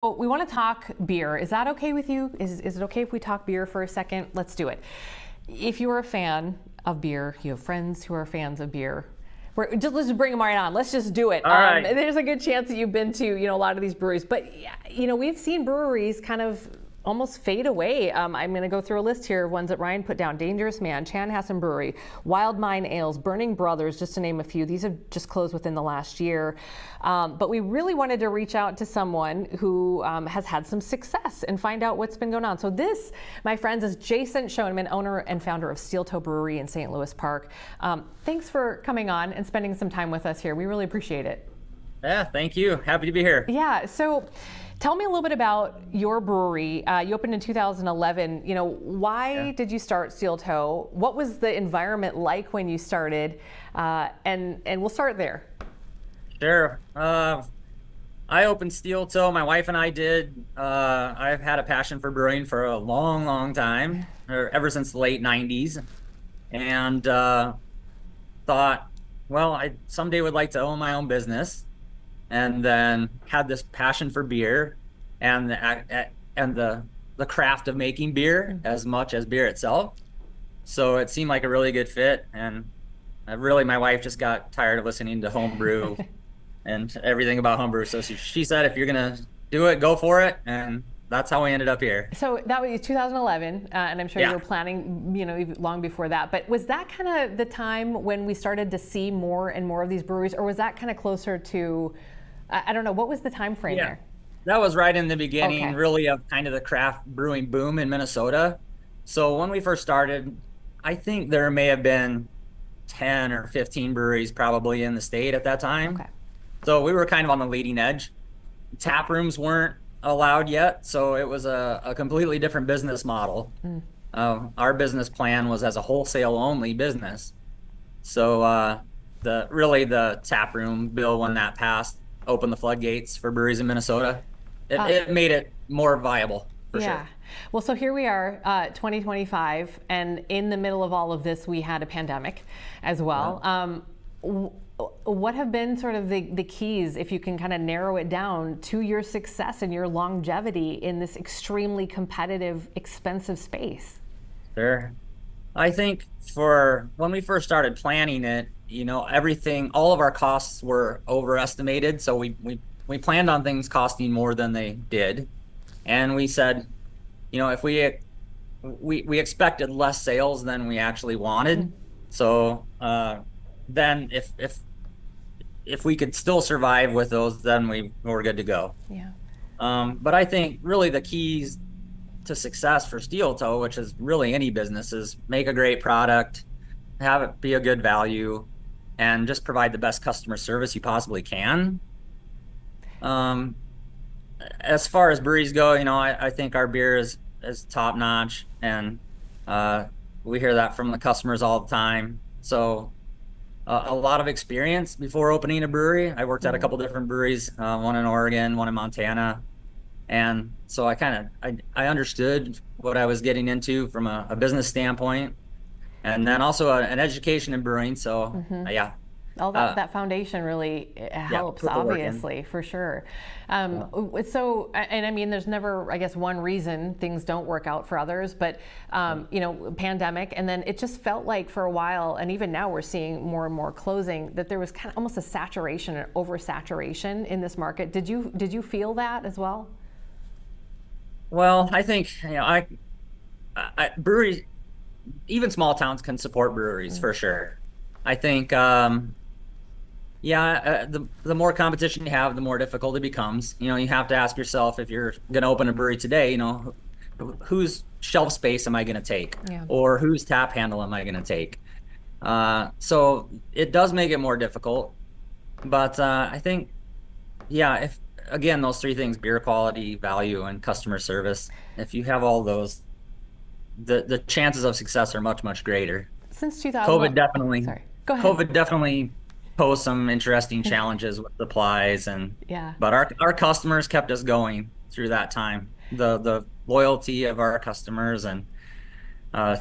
We want to talk beer. Is that okay with you? Is it okay if we talk beer for a second? Let's do it. If you are a fan of beer, you have friends who are fans of beer. Let's just bring them right on. Let's just do it. All right. There's a good chance that you've been to, a lot of these breweries, but we've seen breweries kind of almost fade away. I'm going to go through a list here of ones that Ryan put down. Dangerous Man, Chanhassen Brewery, Wild Mine Ales, Burning Brothers, just to name a few. These have just closed within the last year. But we really wanted to reach out to someone who has had some success and find out what's been going on. So this, my friends, is Jason Schoneman, owner and founder of Steel Toe Brewery in St. Louis Park. Thanks for coming on and spending some time with us here. We really appreciate it. Yeah, thank you. Happy to be here. Yeah, so tell me a little bit about your brewery. You opened in 2011. Why did you start Steel Toe? What was the environment like when you started? And we'll start there. Sure. I opened Steel Toe. My wife and I did. I've had a passion for brewing for a long, long time, or ever since the late 90s. And thought, well, I someday would like to own my own business. And then had this passion for beer and the craft of making beer as much as beer itself. So it seemed like a really good fit. And really, my wife just got tired of listening to homebrew and everything about homebrew. So she said, if you're going to do it, go for it. And that's how we ended up here. So that was 2011, and I'm sure you were planning, even long before that. But was that kind of the time when we started to see more and more of these breweries, or was that kind of closer to, I don't know, what was the time frame there? That was right in the beginning, really, of kind of the craft brewing boom in Minnesota. So when we first started, I think there may have been 10 or 15 breweries probably in the state at that time. Okay. So we were kind of on the leading edge. Tap rooms weren't allowed yet, so it was a completely different business model. Our business plan was as a wholesale only business. So the tap room bill, when that passed, opened the floodgates for breweries in Minnesota. It made it more viable, for sure. Well, so here we are, 2025, and in the middle of all of this, we had a pandemic as well. What have been sort of the keys, if you can kind of narrow it down, to your success and your longevity in this extremely competitive, expensive space? Sure. I think for when we first started planning it, all of our costs were overestimated. So we planned on things costing more than they did. And we said, if we expected less sales than we actually wanted. So then if we could still survive with those, then we were good to go. Yeah. But I think really the keys to success for Steel Toe, which is really any business, is make a great product, have it be a good value, and just provide the best customer service you possibly can. As far as breweries go, I think our beer is top notch, and we hear that from the customers all the time. So a lot of experience before opening a brewery. I worked at a couple different breweries, one in Oregon, one in Montana. And so I understood what I was getting into from a business standpoint, and then also an education in brewing. So all that foundation really helps, obviously, for sure. So, and I mean, there's never, I guess, one reason things don't work out for others, but, pandemic, and then it just felt like for a while, and even now we're seeing more and more closing, that there was kind of almost a saturation, an oversaturation in this market. Did you feel that as well? Well, I think, breweries, even small towns can support breweries for sure. I think, the more competition you have, the more difficult it becomes. You have to ask yourself, if you're going to open a brewery today, whose shelf space am I going to take? Or whose tap handle am I going to take? So it does make it more difficult. But I think, if, again, those three things, beer quality, value, and customer service, if you have all those, the chances of success are much, much greater. Since 2000, COVID definitely, Go ahead. COVID definitely posed some interesting challenges with supplies, but our customers kept us going through that time. The loyalty of our customers and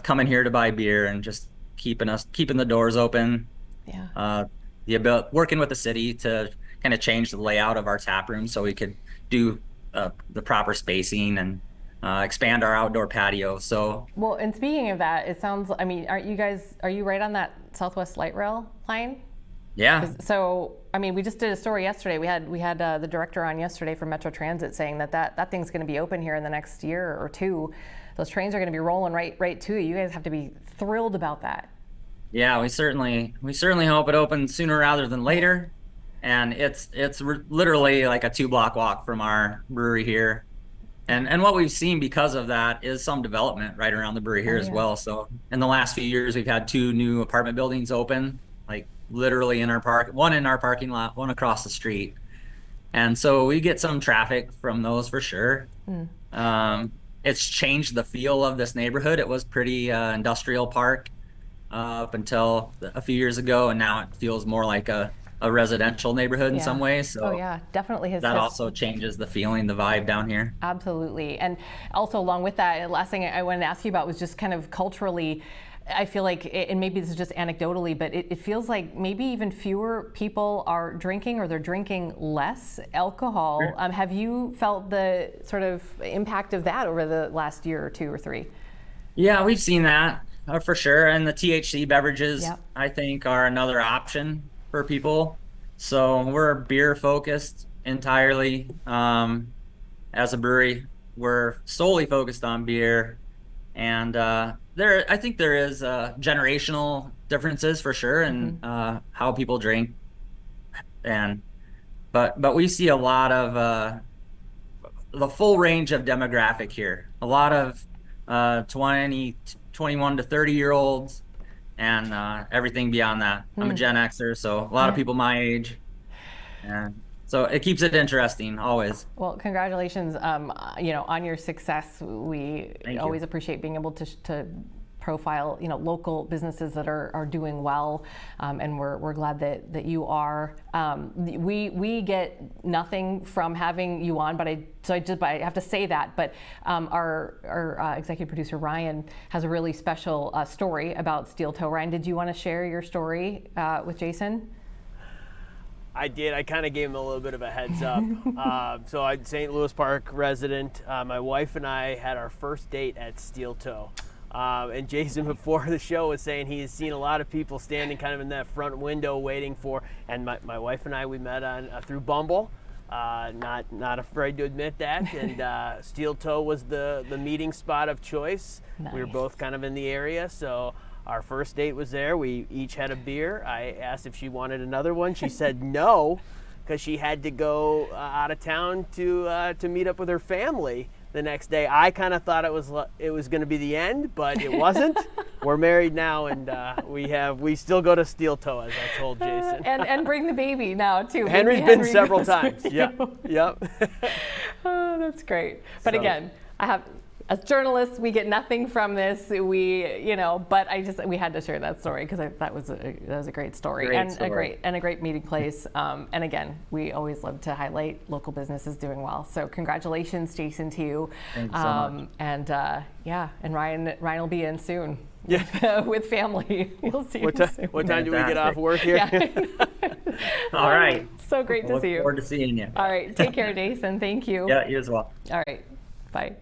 coming here to buy beer and just keeping the doors open. Working with the city to kind of change the layout of our tap room so we could do the proper spacing and expand our outdoor patio. So Well, and speaking of that, it sounds, I mean, are you right on that Southwest Light Rail line? yeah, So, I mean, we just did a story yesterday. We had the director on yesterday from Metro Transit saying that thing's going to be open here in the next year or two. Those trains are going to be rolling right to you. You guys have to be thrilled about that. yeah, we certainly hope it opens sooner rather than later. And literally like a 2-block walk from our brewery here. And what we've seen because of that is some development right around the brewery here as well. So in the last few years, we've had 2 new apartment buildings open, like literally in our one in our parking lot, one across the street. And so we get some traffic from those for sure. It's changed the feel of this neighborhood. It was pretty industrial park up until a few years ago, and now it feels more like a residential neighborhood in some ways. So yeah, definitely that also changes the feeling, the vibe down here. Absolutely. And also along with that, last thing I wanted to ask you about was just kind of culturally, I feel like, and maybe this is just anecdotally, but it feels like maybe even fewer people are drinking, or they're drinking less alcohol. Sure. Have you felt the sort of impact of that over the last year or 2 or 3? Yeah, we've seen that for sure. And the THC beverages, I think, are another option for people. So we're beer focused entirely. As a brewery, we're solely focused on beer. And I think there is generational differences for sure in how people drink. But we see a lot of the full range of demographic here. A lot of 21 to 30-year-olds, and everything beyond that. I'm a Gen Xer, so a lot of people my age. And so it keeps it interesting always. Well, congratulations, on your success. We always appreciate being able to profile, local businesses that are doing well, and we're glad that you are. We get nothing from having you on, but I have to say that. But our executive producer Ryan has a really special story about Steel Toe. Ryan, did you want to share your story with Jason? I did. I kind of gave him a little bit of a heads up. So I'm St. Louis Park resident. My wife and I had our first date at Steel Toe. And Jason, before the show, was saying he has seen a lot of people standing kind of in that front window waiting for, and my wife and I, we met on through Bumble. Not afraid to admit that. And Steel Toe was the meeting spot of choice. Nice. We were both kind of in the area, so our first date was there. We each had a beer. I asked if she wanted another one. She said no, because she had to go out of town to meet up with her family the next day. I kind of thought it was going to be the end, but it wasn't. We're married now, and we still go to Steel Toe, as I told Jason. and bring the baby now too. Henry's been several times. Yep. Oh, that's great. But again, as journalists, we get nothing from this. But we had to share that story because that was a great story. A great meeting place. And again, we always love to highlight local businesses doing well. So congratulations, Jason, to you. Thanks so much. And Ryan will be in soon. Yeah. With family. You'll see him soon. What time do we get off work here? All right. So great to see you. Look forward to seeing you. All right. Take care, Jason. Thank you. Yeah, you as well. All right. Bye.